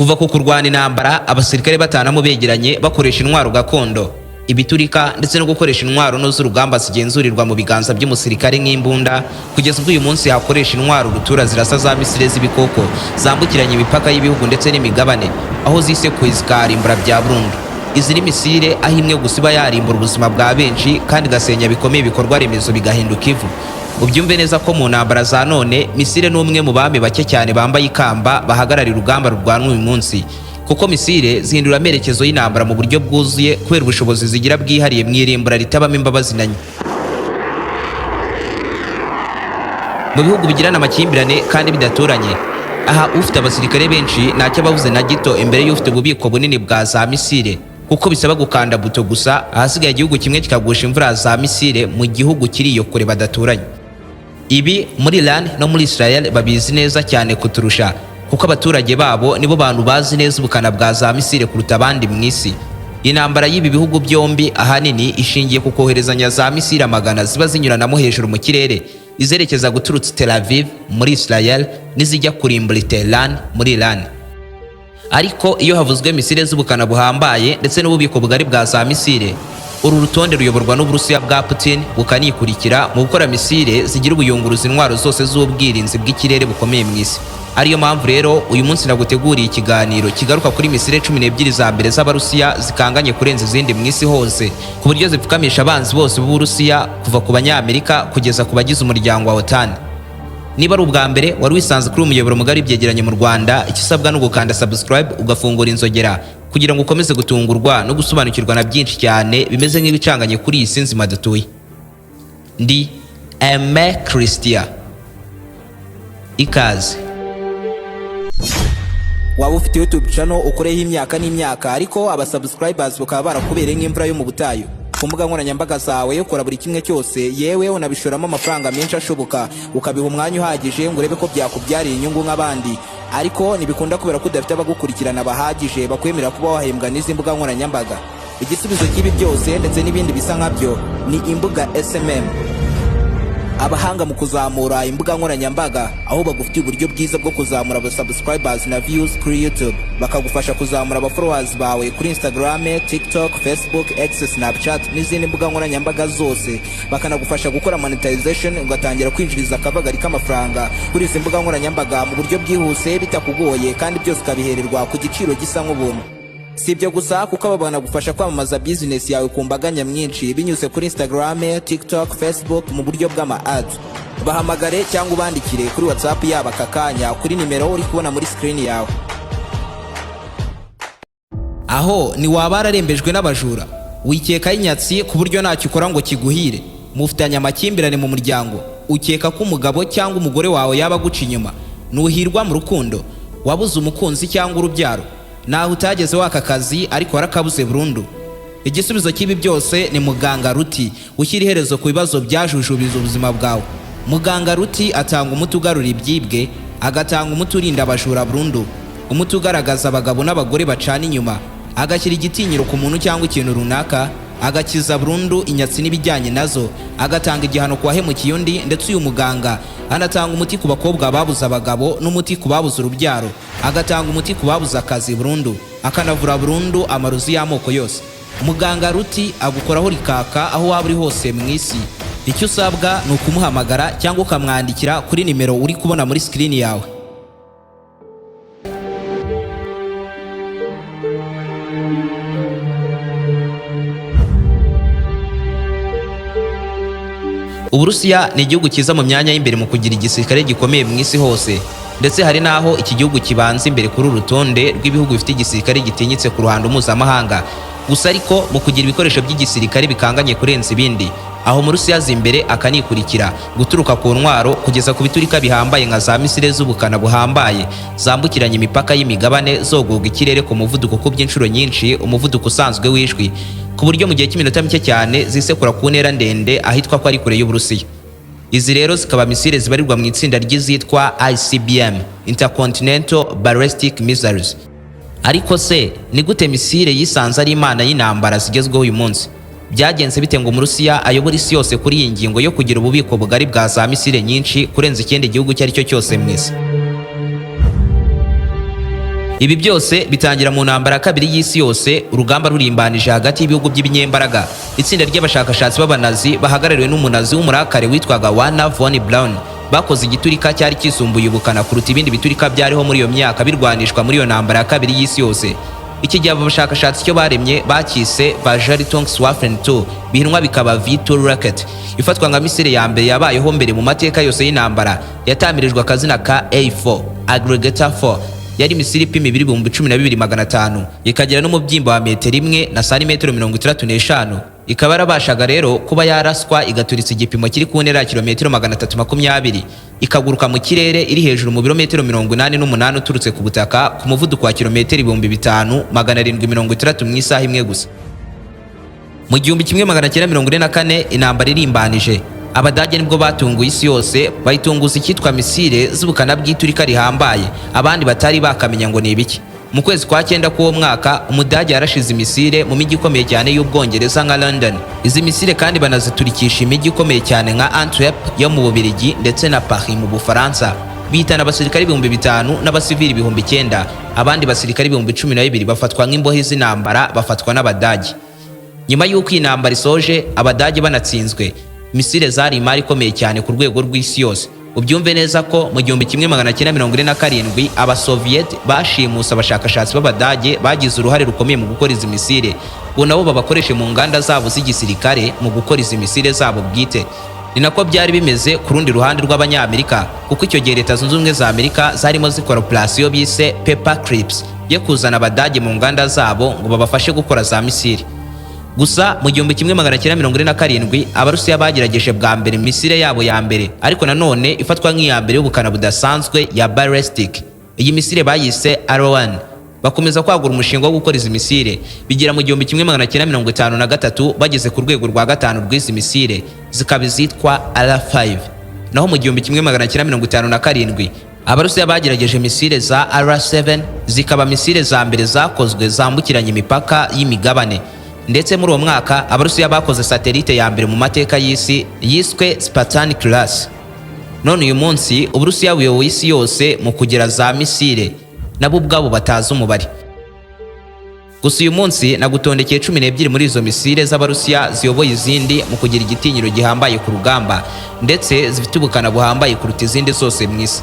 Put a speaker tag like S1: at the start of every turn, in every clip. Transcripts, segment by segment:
S1: kuva ku kurwana intambara abasirikare batanamo begeranye bakoresha intwaro gakondo, ibiturika ndetse no gukoresha intwaro no z'urugamba zigenzurirwa mu biganza by'umusirikare nk'imbunda, kugeza ubwo uyu munsi hakoresha intwaro rutura zirasa za misile z'ibikoko zambukiranya imipaka y'ibihugu ndetse n'imigabane, aho zisekuye zikarimbura bya burundu. Izi ni misile aho imwe gusa iba yarimbura ubuzima bwa benshi kandi gasenya bikomeye ibikorwa remezo bigahinduka ivu. Ubyumve neza ko mu ntambara za none misile ni umwe mu bami bake cyane bambaye ikamba bahagararira urugamba rurwanwa uyu munsi, kuko misile zihindura amerekezo y'intambara mu buryo bwuzuye kubera ubushobozi zigira bwihariye mu irimbura ritabamo imbabazi na nke. Mu bihugu bigirana amakimbirane kandi bidaturanye, aha ufite abasirikare benshi ntacyo abavuze na gito imbere y'ufite ububiko bunini bwa za misile, kuko bisaba gukanda buto gusa ahasigaye igihugu kimwe kikagusha imvura za misile mu gihugu kiri iyo kure badaturanye. Ibi muri Iran no muri Israel babizi neza cyane kuturusha, kuko abaturage babo nibo bantu bazi neza ubukana bwa za misile kuruta abandi mu isi. Intambara y'ibi bihugu byombi ahanini ishingiye ku koherezanya za misile amagana ziba zinyuranamo hejuru mu kirere, izerekeza guturutsa Tel Aviv muri Israel n'izijya kurimbura Tehran muri Iran. Ariko iyo havuzwe misile z'ubukana buhambaye ndetse n'ububiko bugari bwa za misile, uru rutonde ruyoborwa n'Uburusiya bwa Putin bukanikurikira mu gukora misile zigira ubuyunguruza intwaro zose z'ubwirinzi bw'ikirere bukomeye mu isi. Ariyo mpamvu rero uyu munsi naguteguriye ikiganiro kigaruka kuri misile 12 za mbere z'Abarusiya zikanganye kurenza izindi mu isi hose, ku buryo zipfukamisha abanzi bose b'Uburusiya kuva ku Banyamerika kugeza ku bagize umuryango wa OTAN. Niba ari ubwa mbere wari wisanze kuri umuyoboro mugari byegeranyo mu Rwanda, ikisabwa no gukanda subscribe ugafungura inzogera kugira ngo ukomeze gutungurwa no gusobanukirwa na byinshi cyane bimeze nk'ibicanganye kuri iyi si nzima dutuye. Ndi Aime Christian. Ikaze.
S2: Waba ufite YouTube channel ukoreho imyaka n'imyaka ariko aba subscribers bakaba barakubereye nk'imvura yo mu butayu. Ku mbuga nkoranyambaga zawe ukora buri kimwe cyose, yewe unabishoramo amafaranga menshi ashoboka, ukabiha umwanya uhagije ngo urebe ko byakubyariye inyungu nk'abandi, ariko ntibikunda kubera ko udafite abagukurikirana bahagije bakwemera kuba wahembwa n'izi mbuga nkoranyambaga. Igisubizo cy'ibi byose ndetse n'ibindi bisa nkabyo ni imbuga SMM. Abahanga mu kuzamura imbuga nkoranyambaga, aho bagufitiye uburyo bwiza bwo kuzamura aba subscribers na views kuri YouTube, bakagufasha kuzamura aba followers bawe kuri Instagram, TikTok, Facebook, X, Snapchat n'izindi mbuga nkoranyambaga zose, bakanagufasha gukora monetization ugatangira kwinjiriza akabagari k'amafaranga kuri izi mbuga nkoranyambaga mu buryo bwihuse bitakugoye, kandi byose ukabihererwa ku giciro gisa nk'ubuntu. Si ibyo gusa, kuko aba banagufasha kwamamaza business yawe ku mbaga nyamwinshi binyuze kuri Instagram, TikTok, Facebook mu buryo bw'ama ads. Bahamagare cyangwa ubandikire kuri WhatsApp yabo aka kanya kuri nimero uri kubona muri screen yawe. Aho ni waba ararembejwe n'abajura, wikeka inyatsi ku buryo ntacyo ukora ngo kiguhire, mufitanye amakimbirane mu muryango, ukeka ko umugabo cyangwa umugore wawe yaba guca inyuma, nuhirwa mu rukundo, wabuze umukunzi cyangwa urubyaro, naho utageze waka kazi ariko warakabuze burundu. Igisubizo cy'ibi byose ni muganga Ruti, ushyira iherezo ku bibazo byajujubiza ubuzima bwawe. Muganga Ruti atanga umuti ugarura ibyibwe, agatanga umuti urinda abajura burundu, umuti ugaragaza abagabo n'abagore bacana inyuma, agashyira igitinyiro ku muntu cyangwa ikintu runaka, agakiza burundu inyatsi n'ibijyanye nazo, agatanga igihano ku wahemukiye undi, ndetse uyu muganga anatanga umuti ku bakobwa babuze abagabo n'umuti ku babuze urubyaro, agatanga umuti ku babuze akazi burundu, akanavura burundu amarozi y'amoko yose. Muganga Ruti agukoraho rikaka aho waba uri hose mu isi. Icyo usabwa ni ukumuhamagara cyangwa ukamwandikira kuri nimero uri kubona muri screen yawe. Uburusiya ni igihugu kiza mu myanya y'imbere mu kugira igisirikare gikomeye mu isi hose, ndetse hari naho iki gihugu kibanza imbere kuri urutonde rw'ibihugu bifite igisirikare gitinyitse ku ruhando mpuzamahanga. Gusa ariko mu kugira ibikoresho by'igisirikare bikanganye kurenza ibindi, aho mu Rusiya imbere akanikurikira guturuka ku ntwaro kugeza ku biturika bihambaye nka za misile z'ubukana buhambaye zambukiranya imipaka y'imigabane zogoga ikirere ku muvuduko ku by'inshuro nyinshi umuvuduko usanzwe w'ijwi, ku buryo mu gihe cy'iminota mike cyane zisekura ku ntera ndende ahitwa ko ari kure y'Uburusiya. Izi rero zikaba misile zibarirwa mu itsinda ry'izitwa ICBM, Intercontinental Ballistic Missiles. Ariko se ni gute misile yisanze ari imana y'intambara zigezweho uyu munsi? Byagenze bite ngo Umurusiya ayobora isi yose kuri iyi ngingo yo kugira ububiko bugari bwa za misile nyinshi kurenza ikindi gihugu cyari cyo cyose mu isi?
S1: Ibi byose bitangira mu ntambara ya kabiri y'isi yose, urugamba rurimbanije hagati y'ibihugu by'ibinyembaraga. Itsinda ry'abashakashatsi b'abanazi bahagarariwe n'umunazi w'umurakare witwaga Werner von Braun bakoze igiturika cyari kisumbuye ubukana kuruta ibindi biturika byariho muri iyo myaka birwanishwa muri iyo ntambara ya kabiri y'isi yose. Iki gihe abo bashakashatsi cyo baremye bakise Bajaritonkswaffen 2, bihinwa bikaba V2 rocket, ifatwa nka misile ya mbere yabayeho mbere mu mateka yose y'intambara. Yatamirijwe akazina ka A4 Aggregator 4. Yari misile ipima 12,500, ikagira n'umubyimba wa metero 1 na santimetero 35. Ikaba yarabashaga rero kuba yaraswa igaturitsa igipimo kiri ku ntera ya kilometero 320, ikaguruka mu kirere iri hejuru mu birometero 88 uturutse ku butaka ku muvuduko wa kilometero 5,760 mu isaha imwe gusa. Mu 1944 intambara irimbanije, Abadage nibwo batunguye isi yose, bayitunguza icyitwa misile z'ubukana bw'iturika rihambaye abandi batari bakamenya ngo ni ibiki. Mu kwezi kwa 9 k'uwo mwaka, Umudage yarashize misile mu mijyi ikomeye cyane y'Ubwongereza nka London. Izi misile kandi banaziturikisha imijyi ikomeye cyane nka Antwerp yo mu Bubiligi ndetse na Paris mu Bufaransa. Bitana abasirikari 5,000 n'abasivili 9,000. Abandi basirikari 12,000 bafatwa nk'imbohe z'intambara, bafatwa n'Abadage. Nyuma y'uko intambara isoje, Abadage banatsinzwe, misile zari imari ikomeye cyane ku rwego rw'isi yose. Ubyumve neza ko mu 1947 Abasoviet bashimusa abashakashatsi b'Abadage bagize uruhare rukomeye mu gukora izi misile, ngo nabo babakoreshe mu nganda zabo z'igisirikare mu gukora izi misile zabo bwite. Ni nako byari bimeze ku rundi ruhande rw'Abanyamerika, kuko icyo gihe Leta Zunze Ubumwe za Amerika zarimo zikora operation bise Paperclips yo kuzana Abadage mu nganda zabo ngo babafashe gukora za misile. Gusa mu 1947 Abarusiya bagerageje bwa mbere misile yabo ya mbere, ariko nanone ifatwa nk'iya mbere y'ubukana budasanzwe ya ballistic. Iyi misile bayise R1. Bakomeza kwagura umushinga wo gukora izi misile, bigira mu 1953 bageze ku rwego rwa 5 rw'izi misile, zikaba zitwa R5. Naho mu 1957 Abarusiya bagerageje misile za R7, zikaba misile za mbere zakozwe zambukiranya imipaka y'imigabane. Ndetse muri uwo mwaka Abarusiya bakoze satelite ya mbere mu mateka y'isi yiswe Spartan Class. None uyu munsi Uburusiya buyoboye isi yose mu kugira za misile, nabo ubwabo batazi umubare. Gusa uyu munsi nagutondekeye 12 muri izo misile z'Abarusiya ziyoboye izindi mu kugira igitinyiro gihambaye ku rugamba, ndetse zifite ubukana buhambaye kuruta izindi zose mu isi.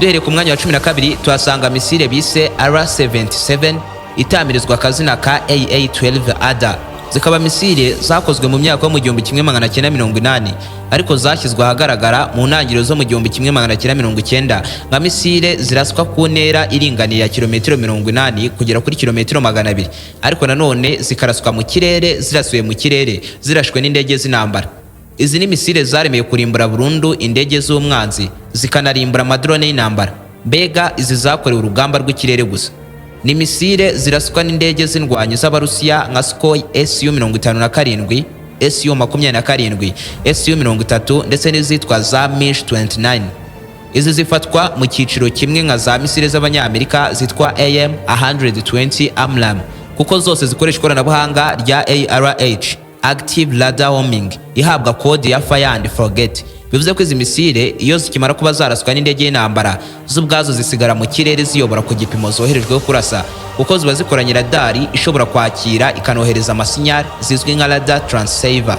S1: Duhere ku mwanya wa 12 tuhasanga misile bise R77, itamirizwa akazina ka AA-12 ADA. Zikaba misile zakozwe mu myaka yo mu 1980, ariko zashyizwe ahagaragara mu ntangiriro zo mu 1990 nka misile ziraswa ku ntera iringaniye ya kilometero 80 kugera kuri kilometero 200, ariko nanone zikaraswa mu kirere zirasuye mu kirere zirashwe n'indege z'intambara. Izi ni misile zaremeye kurimbura burundu indege z'umwanzi, zikanarimbura amadrone y'intambara. Mbega izi zakorewe urugamba rw'ikirere gusa. Ni misile ziraswa n'indege z'indwanyi z'Abarusiya nka Sukhoi Su-57, Su-27, Su-30 ndetse n'izitwa za MiG-29. Izi zifatwa mu cyiciro kimwe nka za misile z'Abanyamerika zitwa AM-120 AMRAAM, kuko zose zikoresha ikoranabuhanga rya ARH, Active Radar Homing, ihabwa kode ya Fire and Forget. Bivuze ko izi misile iyo zikimara kuba zaraswa n'indege y'intambara, z'ubwazo zisigara mu kirere ziyobora ku gipimo zoherejweho kurasa, kuko ziba zikoranye radari ishobora kwakira ikanohereza amasinyari zizwi nka radar transceiver.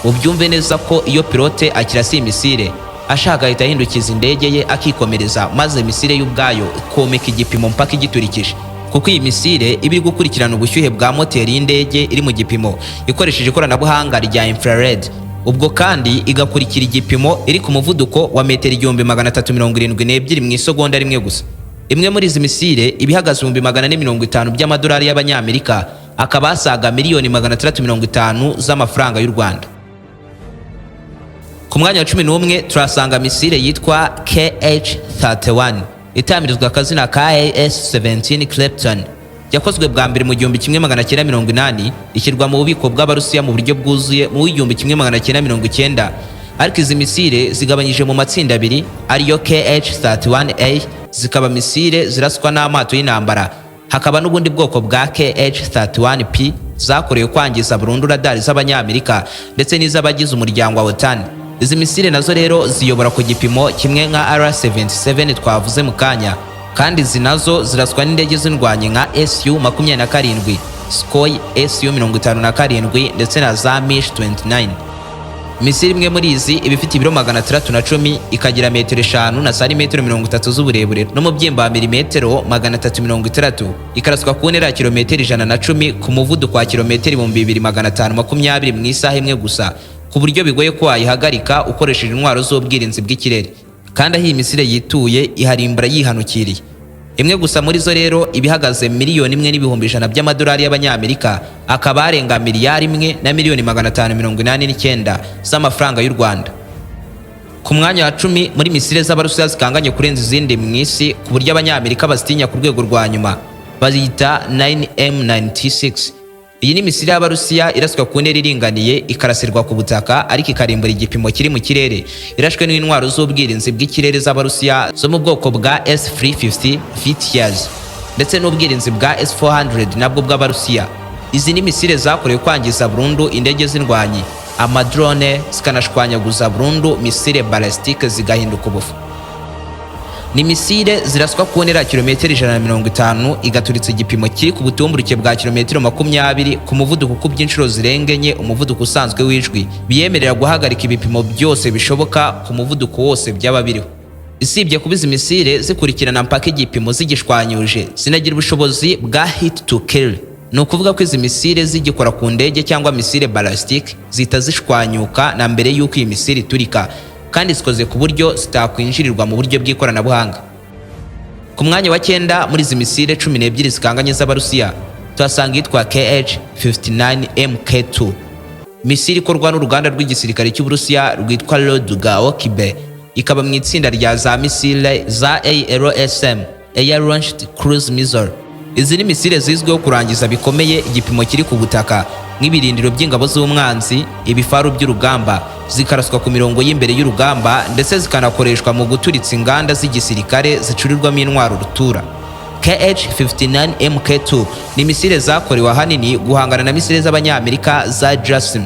S1: Ubyumve neza ko iyo pilote akirasa iyi misile, ashaka ahita ahindukiza indege ye akikomereza, maze misile y'ubwayo ikomeka igipimo mpaka igiturikije, kuko iyi misile iba iri gukurikirana ubushyuhe bwa moteri y'indege iri mu gipimo ikoresheje ikoranabuhanga rya infrared. Ubwo kandi igakurikira igipimo iri ku muvuduko wa metero 372 mu isegonda rimwe gusa. Imwe muri izi misile ibihagaze 450 by'amadolari y'Abanyamerika, akaba asaga miliyoni 650 z'amafaranga y'u Rwanda. Ku mwanya wa 11 turasanga misile yitwa KH-31, itamirizwa akazina ka AS-17 Clapton. Yakozwe bwa mbere mu 1980, ishyirwa mu bubiko bw'Abarusiya mu buryo bwuzuye mu 1990, ariko izi misile zigabanyije mu matsinda abiri, ariyo KH-31A, zikaba misile ziraswa n'amato y'intambara. Hakaba n'ubundi bwoko bwa KH-31P zakorewe kwangiza burundu radari z'Abanyamerika ndetse n'iz'abagize umuryango wa OTAN. Izi misile nazo rero ziyobora ku gipimo kimwe nka R77 twavuze mu kanya, kandi izi nazo ziraswa n'indege z'indwanyi nka Su-27, Sukhoi Su-57 ndetse na za MiG-29. Misiri imwe muri izi iba ifite ibiro 610 ikagira metero 5 na santimetero 30 z'uburebure no mu byimba milimetero 360, ikaraswa ku ntera ya kilometero 110 ku muvuduko wa kilometero 2520 mu isaha imwe gusa, ku buryo bigoye ko wayihagarika ukoresheje intwaro z'ubwirinzi bw'ikirere. kandi aho iyi misile yituye iharimbura yihanukiriye. Imwe gusa muri zo rero ibihagaze miliyoni 1,100,000 by'amadolari y'abanyamerika, akaba arenga miliyari 1 na miliyoni 589 z'amafaranga y'u Rwanda. Ku mwanya wa 10 muri misile z'Abarusiya zikanganye kurenza izindi mu isi ku buryo abanyamerika bazitinya ku rwego rwa nyuma, bazita 9M96. Iyi ni misile y'Abarusiya iraswa ku ntera iringaniye ikarasirwa ku butaka ariko ikarimbura igipimo kiri mu kirere, irashwe n'intwaro z'ubwirinzi bw'ikirere z'Abarusiya zo mu bwoko bwa S-350 VTS ndetse n'ubwirinzi bwa S-400 nabwo bw'Abarusiya. Izi ni misile zakorewe kwangiza burundu indege z'indwanyi, amadrone, zikanashwanyaguza burundu misile balistike zigahinduka ubufu. Ni misile ziraswa ku ntera kilometero 150 igaturitsa igipimo kiri ku butumburuke bwa kilometero 20 ku muvuduko ukubye inshuro zirengenye umuvuduko usanzwe w'ijwi, biyemerera guhagarika ibipimo byose bishoboka ku muvuduko wose byaba biriho. Isibye kuba izi misile zikurikirana mpaka igipimo zigishwanyuje, zinagira ubushobozi bwa hit to kill. Ni ukuvuga ko izi misile zigikora ku ndege cyangwa misile balistike zita zishwanyuka na mbere y'uko iyi misile iturika, kandi zikoze ku buryo zitakwinjirirwa mu buryo bw'ikoranabuhanga. Ku mwanya wa 9 muri izi misile 12 zikanganye z'Abarusiya tuhasanga yitwa KH-59MK2, misile ikorwa n'uruganda rw'igisirikare cy'Uburusiya rwitwa bw'ibyegeranyo, ikaba mu itsinda rya za misile za ALSM, Air Launched Cruise Missile. Izi ni misile zizwiho kurangiza bikomeye igipimo kiri ku butaka nk'ibirindiro by'ingabo z'umwanzi, ibifaru by'urugamba, zikaraswa ku mirongo y'imbere y'urugamba ndetse zikanakoreshwa mu guturitsa inganda z'igisirikare zicurirwamo intwaro rutura. KH-59MK2 ni misile zakorewe ahanini guhangana na misile z'Abanyamerika za JASM.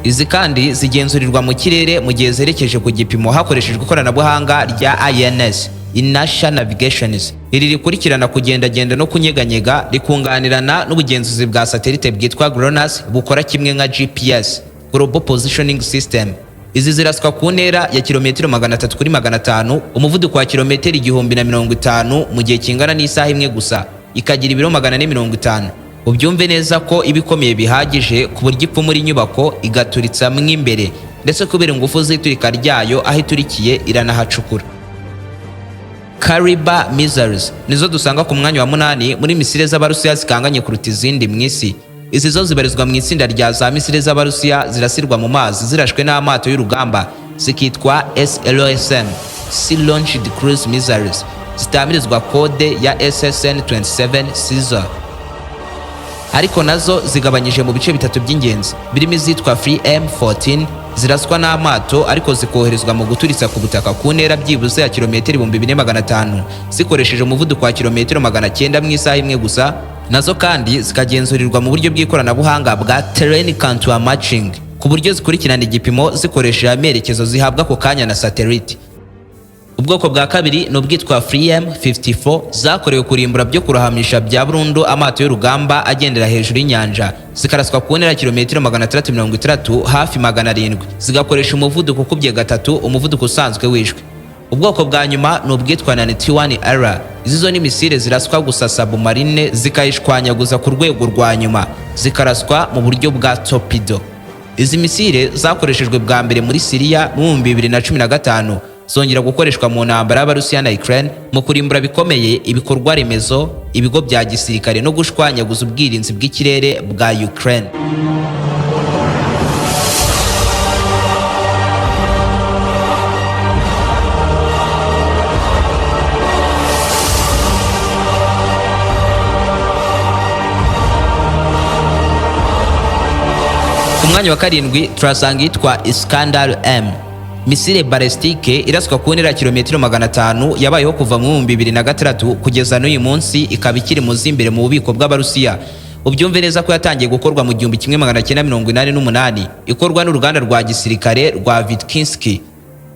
S1: Izi kandi zigenzurirwa mu kirere mu gihe zerekeje ku gipimo hakoreshejwe ikoranabuhanga rya INS, Inertial Navigations. Iri rikurikirana kugendagenda no kunyeganyega, rikunganirana n'ubugenzuzi bwa satellite bwitwa GLONASS bukora kimwe nka GPS, Global Positioning System. Izi ziraswa ku ntera ya kilometero 300 kuri 500, umuvuduko wa kilometero 1050 mu gihe kingana n'isaha imwe gusa, ikagira ibiro 450. Ubyumve neza ko ibikomeye bihagije ku buryo ipfu muri nyubako igaturitsa mw'imbere, ndetse kubera ingufu z'iturika ryayo aho iturikiye iranahacukura. Kariba missiles nizo dusanga ku mwanya wa 8 muri misile z'Abarusiya zikanganye kuruta izindi mu isi. Izi zo zibarizwa mu itsinda rya za misile z'Abarusiya zirasirwa mu mazi zirashwe n'amato y'urugamba, zikitwa SLSM, Sea Launched Cruise Missiles, zitamirizwa kode ya SSN-27 Caesar. Ariko nazo zigabanyije mu bice bitatu by'ingenzi, birimo izitwa Free M14 ziraswa n'amato ariko zikoherezwa mu guturitsa ku butaka ku ntera byibuze ya kilometero 2500 zikoresheje umuvuduko wa kilometero 900 mu isaha imwe gusa. Nazo kandi zikagenzurirwa mu buryo bw'ikoranabuhanga bwa terrain contour matching, ku buryo zikurikirana igipimo zikoresheje amerekezo zihabwa ku kanya na satellite. Ubwoko bwa kabiri ni ubwitwa Free M54 zakorewe kurimbura byo kurahamisha bya burundu amato y'urugamba agendera hejuru y'inyanja, zikaraswa ku ntera kilometero 630 hafi 700, zigakoresha umuvuduko ukubye gatatu umuvuduko usanzwe w'ijwi. Ubwoko bwa nyuma ni ubwitwa 91R. Izi zo ni misile ziraswa gusa submarine zikayishwanyaguza ku rwego rwa nyuma, zikaraswa mu buryo bwa torpedo. Izi misile zakoreshejwe bwa mbere muri Syria mu 2015, zongera gukoreshwa mu ntambara y'Abarusiya na Ukraine mu kurimbura bikomeye ibikorwa remezo, ibigo bya gisirikare no gushwanyaguza ubwirinzi bw'ikirere bwa Ukraine. Ku mwanya wa 7 turasanga yitwa Iskandar M, misile balistike iraswa ku ntera kilometero 500 yabayeho kuva mu 2006 kugeza n'uyu munsi, ikaba ikiri mu zimbere mu bubiko bw'Abarusiya. Ubyumve neza ko yatangiye gukorwa mu 1988 ikorwa n'uruganda rwa gisirikare rwa Vitkinsky.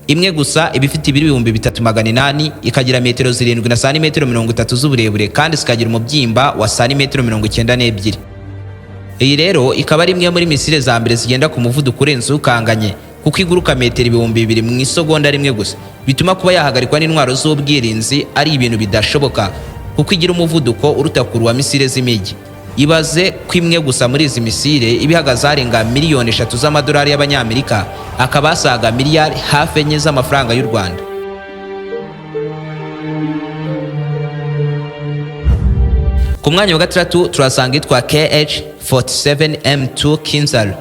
S1: imwe gusa ibifite ibiro 3800 ikagira metero 7 na santimetero 30 z'uburebure kandi zikagira umubyimba wa santimetero 92. Iyi rero ikaba ari imwe muri misile za mbere zigenda ku muvuduko urenze ukanganye kuko iguruka metero 2000 mu isegonda rimwe gusa, bituma kuba yahagarikwa n'intwaro z'ubwirinzi ari ibintu bidashoboka kuko igira umuvuduko uruta kuru wa misile z'imijyi. Ibaze ko imwe gusa muri izi misile ibihagaze arenga miliyoni 3 z'amadolari y'abanyamerika, akaba asaga miliyari hafi enye z'amafaranga y'u Rwanda. Ku mwanya wa gatatu turasanga itwa KH-47M2 Kinzhal.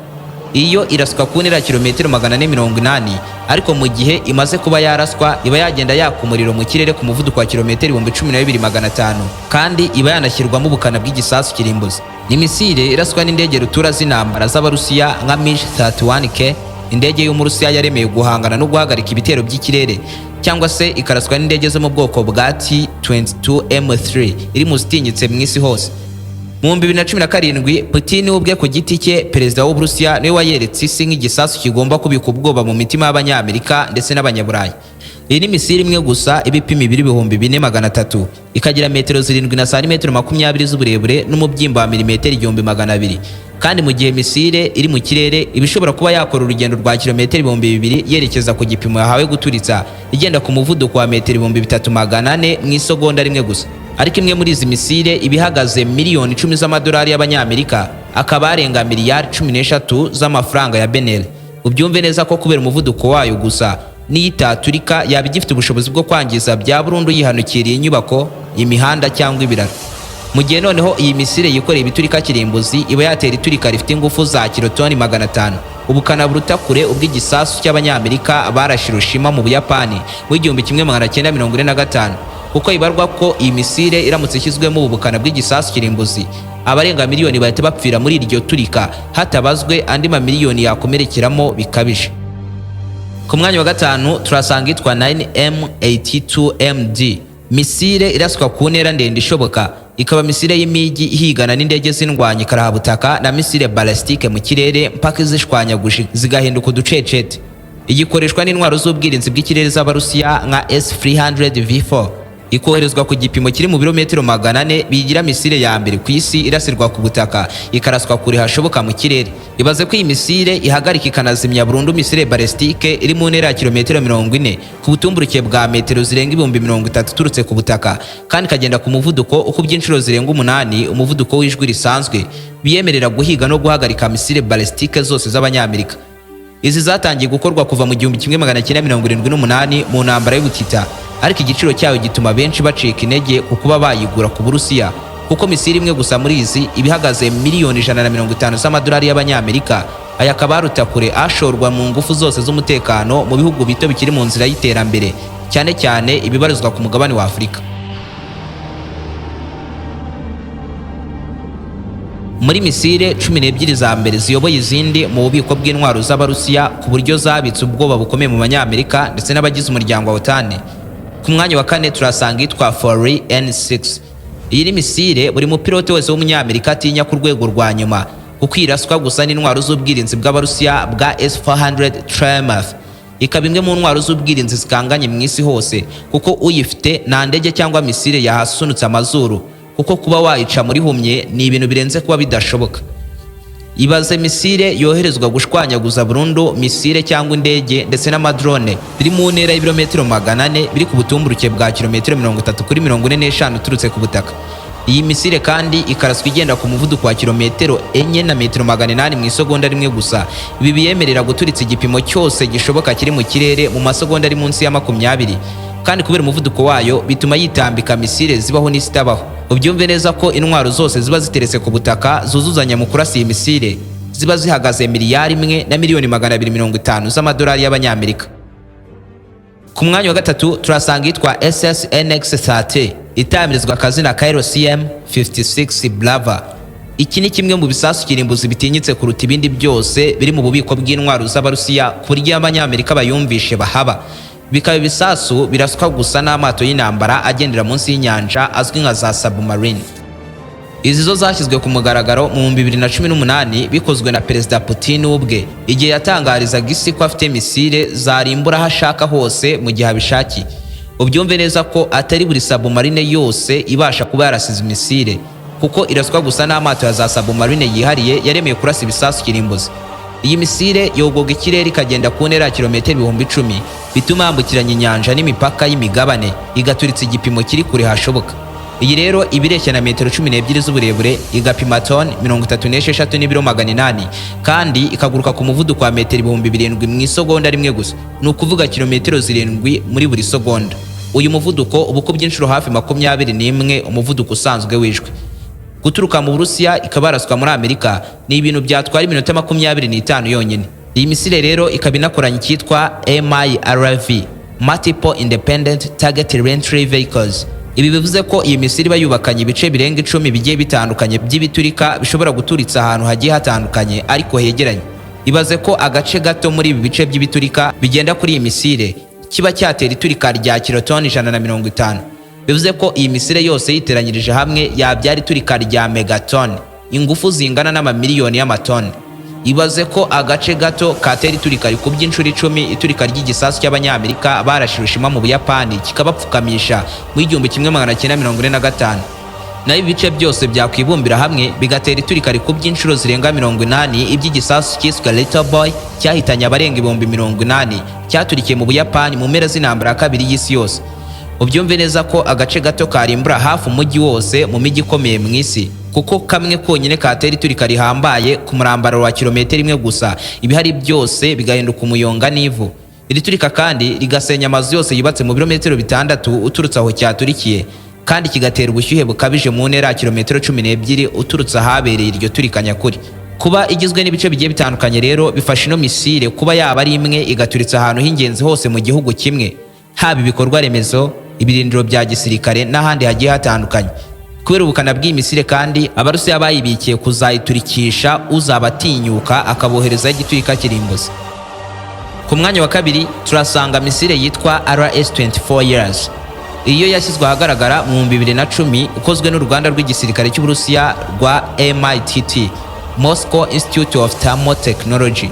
S1: Iyo iraswa ku ntera kilometero 480, ariko mu gihe imaze kuba yaraswa iba yagenda yaka umuriro mu kirere ku muvuduko wa kilometero 12500 kandi iba yanashyirwamo ubukana bw'igisasu cy'Irimbuzi. Ni misile iraswa n'indege rutura z'intambara z'Abarusiya nka MiG-31K, indege y'Umurusiya yaremeye guhangana no guhagarika ibitero by'ikirere, cyangwa se ikaraswa n'indege zo mu bwoko bwa T-22M3 iri mu zitinyitse mu isi hose. Mu 2017 Putin ubwe ku giti cye, perezida w'Uburusiya, niwe wayeretse isi nk'igisasu kigomba kubika ubwoba mu mitima y'Abanyamerika ndetse n'Abanyaburayi. Iyi ni misile imwe gusa ibipima ibiro 4300, ikagira metero 7 na santimetero 20 z'uburebure n'umubyimba wa milimetero 1200, kandi mu gihe misile iri mu kirere ibishobora kuba yakora urugendo rwa kilometero 2000 yerekeza ku gipimo yahawe guturitsa, igenda ku muvuduko wa metero 3400 mu isegonda rimwe gusa. Ariko imwe muri izi misile ibihagaze miliyoni 10 z'amadolari y'abanyamerika, akaba arenga miliyari 13 z'amafaranga ya BNL. Ubyumve neza ko kubera umuvuduko wayo gusa n'iyitaturika yaba igifite ubushobozi bwo kwangiza bya burundu yihanukiriye inyubako, imihanda cyangwa ibiraro. Mu gihe noneho iyi misile yikoreye ibiturika kirimbuzi iba yatera iturika rifite ingufu za kilotoni 500, ubukana buruta kure ubw'igisasu cy'Abanyamerika barashe Hiroshima mu Buyapani mu 1945, kuko ibarwa ko iyi misile iramutse ishyizwemo ubukana bw'igisasu kirimbuzi abarenga miliyoni bahita bapfira muri iryo turika, hatabazwe andi mamiliyoni yakomerekeramo bikabije. Ku mwanya wa gatanu turasanga itwa 9M82MD, misile iraswa ku ntera ndende ishoboka, ikaba misile y'imijyi ihigana n'indege z'indwanyi karahabutaka na misile balistike mu kirere mpaka izishwanyaguje zigahinduka uducecete. Igikoreshwa n'intwaro z'ubwirinzi bw'ikirere z'Abarusiya nka S-300V4, ikoherezwa ku gipimo kiri mu birometero 400 bigira misile ya mbere ku isi irasirwa ku butaka ikaraswa kure hashoboka mu kirere. Ibaze ko iyi misile ihagarika ikanazimya burundu misile balistike iri mu ntera ya kilometero 40 ku butumburuke bwa metero zirenga 30,000 turutse ku butaka, kandi kagenda ku muvuduko ukubye inshuro zirenga 8 umuvuduko w'ijwi risanzwe, biyemerera guhiga no guhagarika misile balistike zose z'Abanyamerika. Izi zatangiye gukorwa kuva mu 1978 mu ntambara y'ubutita, ariko igiciro cyayo gituma benshi bacika intege ku kuba bayigura ku Burusiya, kuko misile imwe gusa muri izi ibihagaze miliyoni 150 z'amadolari y'Abanyamerika. Aya akaba aruta kure ashorwa mu ngufu zose z'umutekano mu bihugu bito bikiri mu nzira y'iterambere, cyane cyane ibibarizwa ku mugabane wa Afurika. Muri misile 12 za mbere ziyoboye izindi mu bubiko bw'intwaro z'Abarusiya ku buryo zabitse ubwoba bukomeye mu Banyamerika ndetse n'abagize umuryango wa OTAN. Ku mwanya wa kane turasanga itwa Foray N6. Iyi ni misile buri mupilote wese w'umunyamerika atinya ku rwego rwa nyuma, kuko iraswa gusa n'intwaro z'ubwirinzi bw'Abarusiya bwa S-400 Triumph. Ikaba imwe mu ntwaro z'ubwirinzi zikanganye mu isi hose, kuko uyifite nta ndege cyangwa misile yahasunutse amazuru, kuko kuba wayica muri humye ni ibintu birenze kuba bidashoboka. Ibaze misile yoherezwa gushwanyaguza burundu misile cyangwa indege ndetse n'amadrone biri mu ntera y'ibirometero 400 biri ku butumburuke bwa kilometero 30 kuri 45 turutse ku butaka. Iyi misile kandi ikaraswa igenda ku muvuduko wa kilometero 4 na metero 800 mu isegonda rimwe gusa. Ibi biyemerera guturitsa igipimo cyose gishoboka kiri mu kirere mu masegonda ari munsi ya 20, kandi kubera umuvuduko wayo bituma yitambika misile zibaho n'izitabaho. Ubyumve neza ko intwaro zose ziba ziteretse ku butaka zuzuzanya mu kurasa iyi misile ziba zihagaze miliyari 1 na miliyoni 250 z'amadolari y'Abanyamerika. Ku mwanya wa gatatu turasanga itwa SSNX-30, itamirizwa akazina ka CM56 Brava. Iki ni kimwe mu bisasu kirimbuzi bitinyitse kuruta ibindi byose biri mu bubiko bw'intwaro z'Abarusiya ku buryo Abanyamerika bayumvishe bahaba. Bikaba ibisasu biraswa gusa n'amato y'intambara agendera munsi y'inyanja azwi nka za submarine. Izi zo zashyizwe ku mugaragaro mu 2018 bikozwe na Perezida Putin ubwe igihe yatangarizaga isi ko afite misile zarimbura aho ashaka hose mu gihe abishakiye. Ubyumve neza ko atari buri submarine yose ibasha kuba yarasize misile, kuko iraswa gusa n'amato ya za submarine yihariye yaremeye kurasa ibisasu cy'Irimbuzi. Iyi misile yogoga ikirere ikagenda ku ntera ya kilometero 10,000 bituma yambukiranya inyanja n'imipaka y'imigabane igaturitsa igipimo kiri kure hashoboka. Iyi rero ibireshya na metero 12 z'uburebure, igapima toni 36 n'ibiro 800 kandi ikaguruka ku muvuduko wa metero 7,000 mu isegonda rimwe gusa, ni ukuvuga kilometero 7 muri buri segonda. Uyu muvuduko ubukubye inshuro hafi 21 umuvuduko usanzwe w'ijwi. Guturuka mu Burusiya ikabaraswa muri Amerika ni ibintu byatwara iminota 25 yonyine. Iyi misile rero ikaba inakoranye cyitwa MIRV, Multiple Independent Target Reentry Vehicles. Ibi bivuze ko iyi misile iba yubakanye ibice birenga 10 bigiye bitandukanye by'ibiturika bishobora guturitsa ahantu hagiye hatandukanye ariko hegeranye. Ibaze ko agace gato muri ibi bice by'ibiturika bigenda kuri iyi misile kiba cyatera iturika rya kilotoni 150. Bivuze ko iyi misile yose yiteranyirije hamwe yabyara iturika rya megatoni, ingufu zingana n'amamiliyoni y'amatoni. Ibaze ko agace gato katera iturika rikubye inshuro 10 iturika ry'igisasu cy'Abanyamerika barashirishima mu Buyapani kikabapfukamisha mu 1945. Naho ibice byose byakwibumbira hamwe bigatera iturika rikubye inshuro zirenga 80 iby'igisasu cyiswe Little Boy cyahitanye abarenga 80,000 cyaturikiye mu Buyapani mu mpera z'intambara ya kabiri y'isi yose. Ubyumve neza ko agace gato karimbura hafi umujyi wose mu mijyi ikomeye mu isi, kuko kamwe konyine katera iturika rihambaye ku murambaro wa kilometero 1 gusa ibihari byose bigahinduka umuyonga n'ivu. Iri turika kandi rigasenya amazu yose yubatse mu birometero 6 uturutse aho cyaturikiye, kandi kigatera ubushyuhe bukabije mu ntera ya kilometero 12 uturutse ahabereye iryo turika nyakuri. Kuba igizwe n'ibice bigiye bitandukanye rero bifasha ino misile kuba yaba ari imwe igaturitsa ahantu h'ingenzi hose mu gihugu kimwe, haba ibikorwa remezo, ibirindiro bya gisirikare n'ahandi hagiye hatandukanye. Kubera ubukana bw'iyi misile kandi Abarusiya bayibikiye kuzayiturikisha uzabatinyuka akabohereza igiturika cy'Irimbuzi. Ku mwanya wa kabiri turasanga misile yitwa RS-24 years. Iyo yashyizwe ahagaragara mu 2010 ukozwe n'uruganda rw'igisirikare cy'Uburusiya rwa MITT, Moscow Institute of Thermotechnology.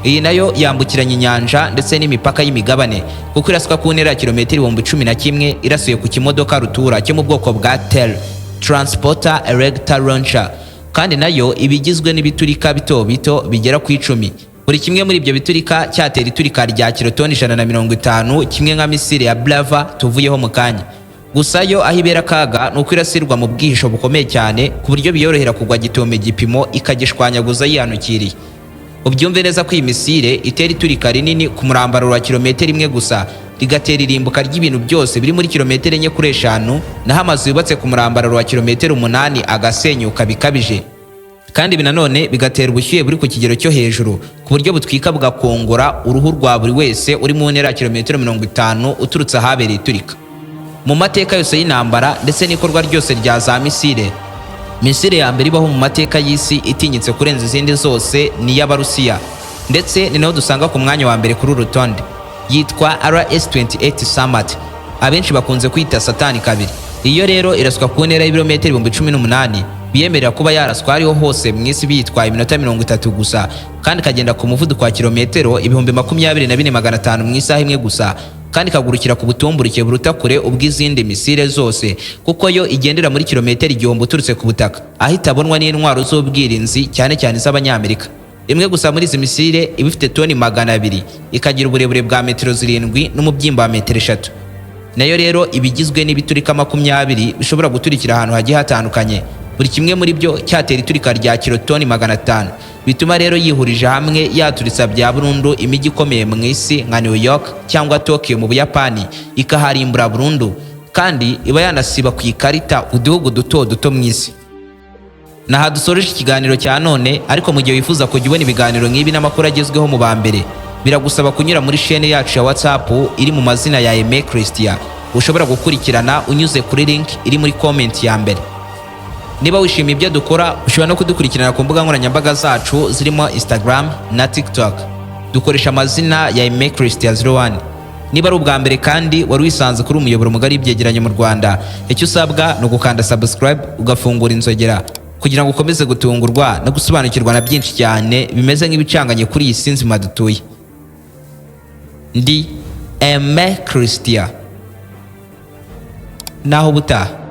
S1: Iyi nayo yambukiranya inyanja ndetse n'imipaka y'imigabane, kuko iraswa ku ntera ya kilometero 11 irasuye ku kimodoka rutura cyo mu bwoko bwa TEL, Transporter Erector Launcher, kandi nayo ibigizwe n'ibiturika bito bito bigera ku 10. Buri kimwe muri ibyo biturika cyatera iturika rya kilotoni 150 kimwe nka misile ya Brava tuvuyeho mu kanya. Gusa yo aho ibera kaga nuko irasirwa mu bwihisho bukomeye cyane ku buryo biyorohera kugwa gitome gipimo ikagishwanyaguza yihanukiriye. Ubyumve neza ko iyi misile itera iturika rinini ku murambaro wa kilometero 1 gusa rigatera irimbuka ry'ibintu byose biri muri kilometero 4 kuri 5, naho amazu yubatse ku murambaro wa kilometero 8 agasenyuka bikabije. Kandi binanone bigatera ubushyuhe buri ku kigero cyo hejuru ku buryo butwika bugakongora uruhu rwa buri wese uri mu ntera ya kilometero 50 uturutse ahabereye iturika. Mu mateka yose y'intambara ndetse n'ikorwa ryose rya za misile, misile ya mbere ibaho mu mateka y'isi itinyitse kurenza izindi zose ni y'Abarusiya, ndetse ni naho dusanga ku mwanya wa mbere kuri uru rutonde. Yitwa RS-28 Samad, abenshi bakunze kwita Satani kabiri. Iyo rero iraswa ku ntera y'ibirometero 18 biyemerera kuba yaraswa ariho hose mu isi biyitwaye iminota 30 gusa, kandi kagenda ku muvuduko wa kilometero 24,500 mu isaha imwe gusa, kandi kagurukira ku butumburuke buruta kure ubw'izindi misile zose, kuko yo igendera muri kilometero 1000 uturutse ku butaka, aho itabonwa n'intwaro z'ubwirinzi cyane cyane z'Abanyamerika. Imwe gusa muri izi misile iba ifite toni 200, ikagira uburebure bwa metero 7 n'umubyimba wa metero 3. Nayo rero ibigizwe n'ibiturika 20 bishobora guturikira ahantu hagiye hatandukanye, buri kimwe muri byo cyatera iturika rya kilotoni 500, bituma rero yihurije hamwe yaturitsa bya burundu imijyi ikomeye mu isi nka New York cyangwa Tokyo mu Buyapani, ikaharimbura burundu, kandi iba yanasiba ku ikarita uduhugu duto duto mu isi. Naha dusoreje ikiganiro cya none, ariko mu gihe wifuza kujya ubona ibiganiro nk'ibi n'amakuru agezweho mu bambere, biragusaba kunyura muri chaîne yacu ya WhatsApp iri mu mazina ya Aime Christian. Ushobora gukurikirana unyuze kuri link iri muri comment ya mbere. Niba wishimiye ibyo dukora, ushobora no kudukurikirana ku mbuga nkoranyambaga zacu zirimo Instagram na TikTok. Dukoresha amazina ya Aime Christian 01. Niba ari ubwa mbere kandi wari wisanze kuri umuyoboro mugari w'ibyegeranyo mu Rwanda, icyo usabwa ni ugukanda subscribe ugafungura inzogera kugira ngo ukomeze gutungurwa no gusobanukirwa na byinshi cyane bimeze nk'ibicanganye kuri iyi sinzi madutuye. Ndi Aime Christian. Naho butaha.